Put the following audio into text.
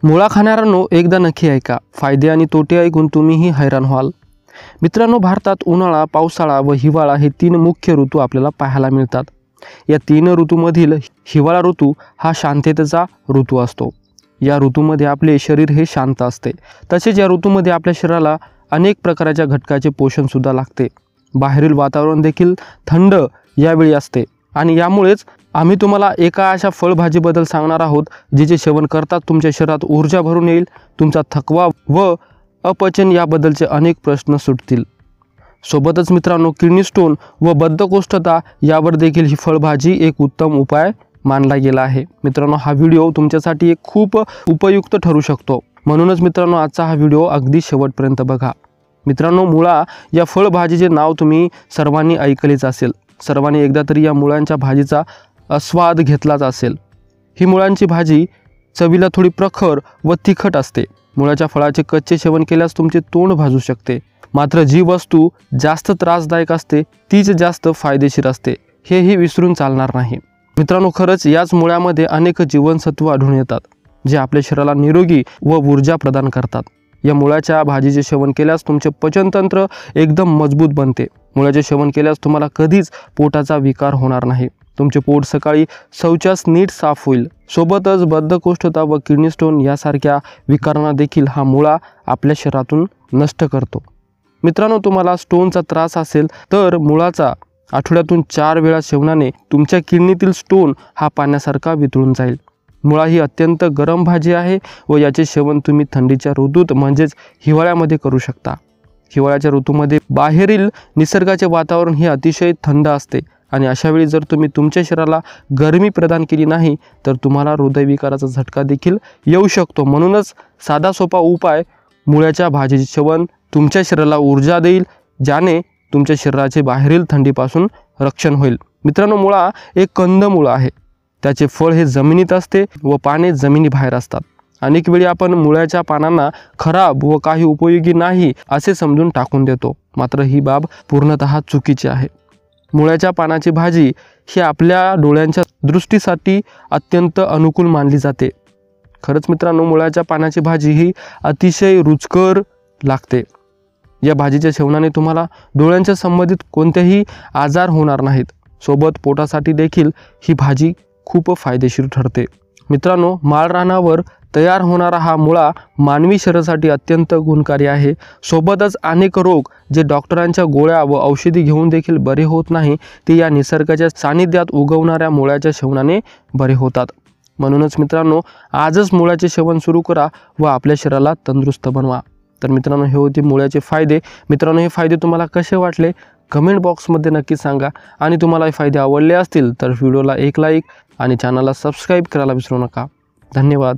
मुळा खाणाऱ्यांनो एकदा नक्की ऐका, फायदे आणि तोटे ऐकून तुम्हीही हैराण व्हाल। मित्रांनो, भारतात उन्हाळा, पावसाळा व हिवाळा हे 3 मुख्य ऋतू आपल्याला पाहायला मिळतात। या 3 ऋतूमधील हिवाळा ऋतू हा शांततेचा ऋतू असतो। या ऋतूमध्ये आपले शरीर हे शांत असते। तसेच या ऋतूमध्ये आपल्या शरीराला अनेक प्रकारच्या घटकाचे पोषण सुद्धा लागते। बाहेरील वातावरण देखील थंड यावेळी असते आणि यामुळेच आम्ही तुम्हाला एका अशा फळभाजीबद्दल सांगणार आहोत जिचे सेवन करतात तुमच्या शरीरात ऊर्जा भरून येईल, तुमचा थकवा व अपचन याबद्दलचे अनेक प्रश्न सुटतील। सोबतच मित्रांनो, किडनी स्टोन व बद्धकोष्ठता यावर देखील ही फळभाजी एक उत्तम उपाय मानला गेला आहे। मित्रांनो, हा व्हिडिओ तुमच्यासाठी एक खूप उपयुक्त ठरू शकतो, म्हणूनच मित्रांनो आजचा हा व्हिडिओ अगदी शेवटपर्यंत बघा। मित्रांनो, मुळा या फळभाजीचे नाव तुम्ही सर्वांनी ऐकलेच असेल। सर्वांनी एकदा तरी या मुळांच्या भाजीचा स्वाद घेतलाच असेल। ही मुळांची भाजी चवीला थोडी प्रखर व तिखट असते। मुळाच्या फळाचे कच्चे सेवन केल्यास तुमचे तोंड भाजू शकते, मात्र जी वस्तू जास्त त्रासदायक असते तीच जास्त फायदेशीर असते, हेही विसरून चालणार नाही। मित्रांनो, खरंच याच मुळ्यामध्ये अनेक जीवनसत्व आढळून येतात जे आपल्या शरीराला निरोगी व ऊर्जा प्रदान करतात। या मुळाच्या भाजीचे सेवन केल्यास तुमचे पचनतंत्र एकदम मजबूत बनते। मुळाचे सेवन केल्यास तुम्हाला कधीच पोटाचा विकार होणार नाही। तुमचे पोट सकाळी शौचास नीट साफ होईल। सोबतच बद्धकोष्ठता व किडनी स्टोन यासारख्या विकारांना देखील हा मुळा आपल्या शरीरातून नष्ट करतो। मित्रांनो, तुम्हाला स्टोनचा त्रास असेल तर मुळाचा आठवड्यातून 4 वेळा सेवनाने तुमच्या किडनीतील स्टोन हा पाण्यासारखा वितळून जाईल। मुळा ही अत्यंत गरम भाजी आहे व याचे सेवन तुम्ही थंडीच्या ऋतूत म्हणजेच हिवाळ्यामध्ये करू शकता। हिवाळ्याच्या ऋतूमध्ये बाहेरील निसर्गाचे वातावरण हे अतिशय थंड असते आणि अशावेळी जर तुम्ही तुमच्या शरीराला गरमी प्रदान केली नाही तर तुम्हाला हृदयविकाराचा झटका देखील येऊ शकतो। म्हणूनच साधा सोपा उपाय, मुळ्याच्या भाजीचे सेवन तुमच्या शरीराला ऊर्जा देईल, ज्याने तुमच्या शरीराचे बाहेरील थंडीपासून रक्षण होईल। मित्रांनो, मुळा एक कंदमुळ आहे। त्याचे फळ हे जमिनीत असते व पाने जमिनीबाहेर असतात। अनेक वेळी आपण मुळ्याच्या पानांना खराब व काही उपयोगी नाही असे समजून टाकून देतो, मात्र ही बाब पूर्णतः चुकीची आहे। मुळ्याच्या पानाची भाजी ही आपल्या डोळ्यांच्या दृष्टीसाठी अत्यंत अनुकूल मानली जाते। खरंच मित्रांनो, मुळ्याच्या पानाची भाजी ही अतिशय रुचकर लागते। या भाजीच्या सेवनाने तुम्हाला डोळ्यांच्या संबंधित कोणतेही आजार होणार नाहीत। सोबत पोटासाठी देखील ही भाजी खूप फायदेशीर ठरते। मित्रांनो, माळ रानावर तयार होणारा हा मुळा मानवी शरीरासाठी अत्यंत गुणकारी आहे। सोबतच अनेक रोग जे डॉक्टरांच्या गोळ्या व औषधी घेऊन देखील बरे होत नाही, ते या निसर्गाच्या सानिध्यात उगवणाऱ्या मुळ्याच्या सेवनाने बरे होतात। म्हणूनच मित्रांनो, आजच मुळ्याचे सेवन सुरू करा व आपल्या शरीराला तंदुरुस्त बनवा। तर मित्रांनो, हे होते मुळ्याचे फायदे। मित्रांनो, हे फायदे तुम्हाला कसे वाटले कमेंट बॉक्समध्ये नक्की सांगा आणि तुम्हाला हे फायदे आवडले असतील तर व्हिडिओला एक लाईक आणि चॅनलला सबस्क्राईब करायला विसरू नका। धन्यवाद।